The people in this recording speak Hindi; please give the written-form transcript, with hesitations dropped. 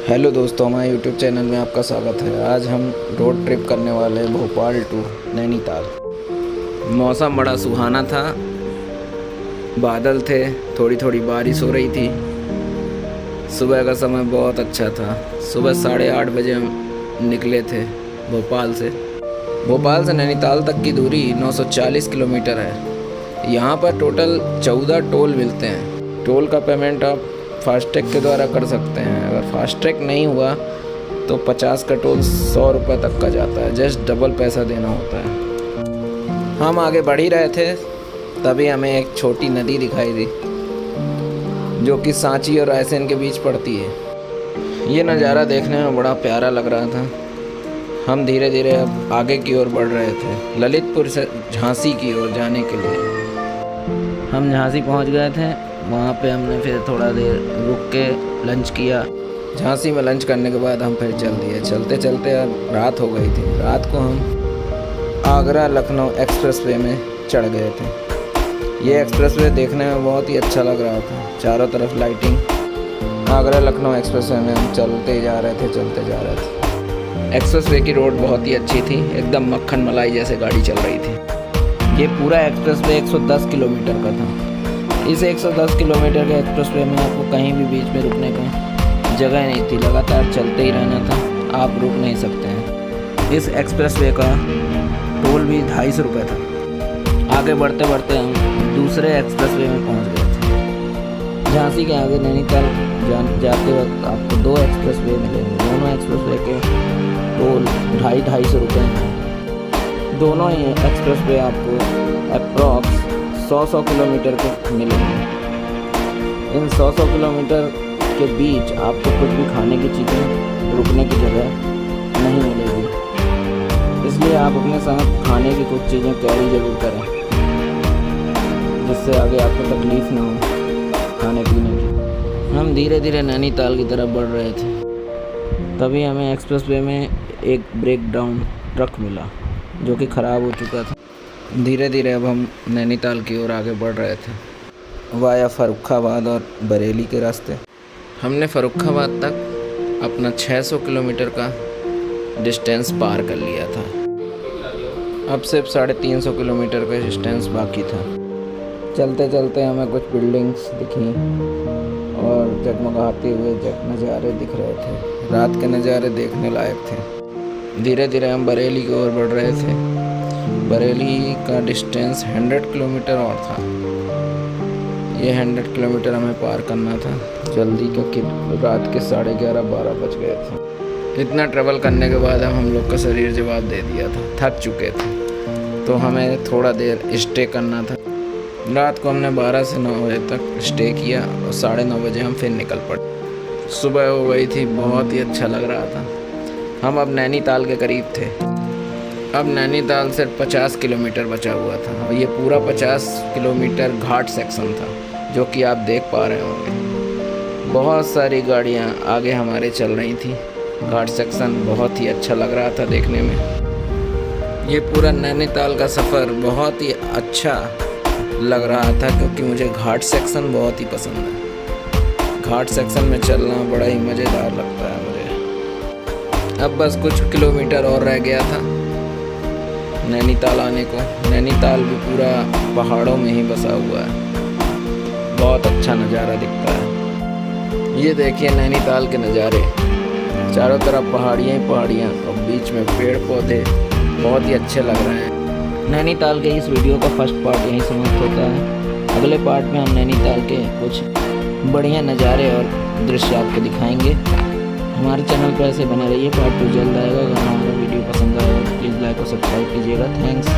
हेलो दोस्तों, हमारे यूट्यूब चैनल में आपका स्वागत है। आज हम रोड ट्रिप करने वाले हैं भोपाल टू नैनीताल। मौसम बड़ा सुहाना था, बादल थे, थोड़ी थोड़ी बारिश हो रही थी। सुबह का समय बहुत अच्छा था। सुबह 8:30 बजे हम निकले थे भोपाल से। भोपाल से नैनीताल तक की दूरी 940 किलोमीटर है। यहाँ पर टोटल 14 टोल मिलते हैं। टोल का पेमेंट आप फास्टैग के द्वारा कर सकते हैं। अगर फास्टैग नहीं हुआ तो 50 का टोल 100 रुपये तक का जाता है। जस्ट डबल पैसा देना होता है। हम आगे बढ़ ही रहे थे, तभी हमें एक छोटी नदी दिखाई दी जो कि सांची और रायसेन के बीच पड़ती है। ये नज़ारा देखने में बड़ा प्यारा लग रहा था। हम धीरे धीरे अब आगे की ओर बढ़ रहे थे, ललितपुर से झांसी की ओर जाने के लिए। हम झांसी पहुंच गए थे। वहाँ पे हमने फिर थोड़ा देर रुक के लंच किया। झांसी में लंच करने के बाद हम फिर चल दिए। चलते चलते अब रात हो गई थी। रात को हम आगरा लखनऊ एक्सप्रेसवे में चढ़ गए थे। ये एक्सप्रेसवे देखने में बहुत ही अच्छा लग रहा था, चारों तरफ लाइटिंग। आगरा लखनऊ एक्सप्रेसवे में हम चलते जा रहे थे। एक्सप्रेसवे की रोड बहुत ही अच्छी थी, एकदम मक्खन मलाई जैसे गाड़ी चल रही थी। ये पूरा एक्सप्रेसवे 110 किलोमीटर का था। इस 110 किलोमीटर के एक्सप्रेसवे में आपको कहीं भी बीच में रुकने की जगह नहीं थी, लगातार चलते ही रहना था, आप रुक नहीं सकते हैं। इस एक्सप्रेसवे का टोल भी 250 रुपये था। आगे बढ़ते बढ़ते हम दूसरे एक्सप्रेसवे में पहुंच गए थे। झांसी के आगे नैनीताल जाते वक्त आपको 2 एक्सप्रेसवे मिलेंगे। दोनों एक्सप्रेसवे के टोल 250 रुपये हैं। दोनों ही एक्सप्रेसवे आपको अप्रॉक्स 100 किलोमीटर के मिलेंगे। इन 100 किलोमीटर के बीच आपको कुछ भी खाने की चीज़ें, रुकने की जगह नहीं मिलेगी। इसलिए आप अपने साथ खाने की कुछ चीज़ें कैरी जरूर करें, जिससे आगे आपको तकलीफ़ ना हो खाने पीने की। हम धीरे धीरे नैनीताल की तरफ बढ़ रहे थे, तभी हमें एक्सप्रेसवे में एक ब्रेक डाउन ट्रक मिला जो कि ख़राब हो चुका था। धीरे धीरे अब हम नैनीताल की ओर आगे बढ़ रहे थे, वाया फर्रुखाबाद और बरेली के रास्ते। हमने फर्रुखाबाद तक अपना 600 किलोमीटर का डिस्टेंस पार कर लिया था। अब सिर्फ 350 किलोमीटर का डिस्टेंस बाकी था। चलते चलते हमें कुछ बिल्डिंग्स दिखी और जगमगाते हुए नज़ारे दिख रहे थे। रात के नज़ारे देखने लायक थे। धीरे धीरे हम बरेली की ओर बढ़ रहे थे। बरेली का डिस्टेंस 100 किलोमीटर और था। ये 100 किलोमीटर हमें पार करना था जल्दी, क्योंकि रात के 11:30-12 बज गए थे। इतना ट्रैवल करने के बाद हम लोग का शरीर जवाब दे दिया था, थक चुके थे, तो हमें थोड़ा देर स्टे करना था। रात को हमने 12 से 9 बजे तक स्टे किया और 9:30 बजे हम फिर निकल पड़े। सुबह हो गई थी, बहुत ही अच्छा लग रहा था। हम अब नैनीताल के करीब थे। अब नैनीताल से 50 किलोमीटर बचा हुआ था और ये पूरा 50 किलोमीटर घाट सेक्शन था, जो कि आप देख पा रहे होंगे। बहुत सारी गाड़ियाँ आगे हमारे चल रही थी। घाट सेक्शन बहुत ही अच्छा लग रहा था देखने में। ये पूरा नैनीताल का सफ़र बहुत ही अच्छा लग रहा था, क्योंकि मुझे घाट सेक्शन बहुत ही पसंद है। घाट सेक्शन में चलना बड़ा ही मज़ेदार लगता है मुझे। अब बस कुछ किलोमीटर और रह गया था नैनीताल आने को। नैनीताल भी पूरा पहाड़ों में ही बसा हुआ है, बहुत अच्छा नज़ारा दिखता है। ये देखिए नैनीताल के नज़ारे, चारों तरफ पहाड़ियाँ ही पहाड़ियाँ और बीच में पेड़ पौधे, बहुत ही अच्छे लग रहे हैं। नैनीताल के इस वीडियो का फर्स्ट पार्ट यहीं समाप्त होता है। अगले पार्ट में हम नैनीताल के कुछ बढ़िया नज़ारे और दृश्य आपको दिखाएंगे। हमारे चैनल पर ऐसे बने रहिए। पार्ट 2 जल्द आएगा। अगर हमारा वीडियो पसंद आएगा तो प्लीज़ लाइक और सब्सक्राइब कीजिएगा। थैंक्स।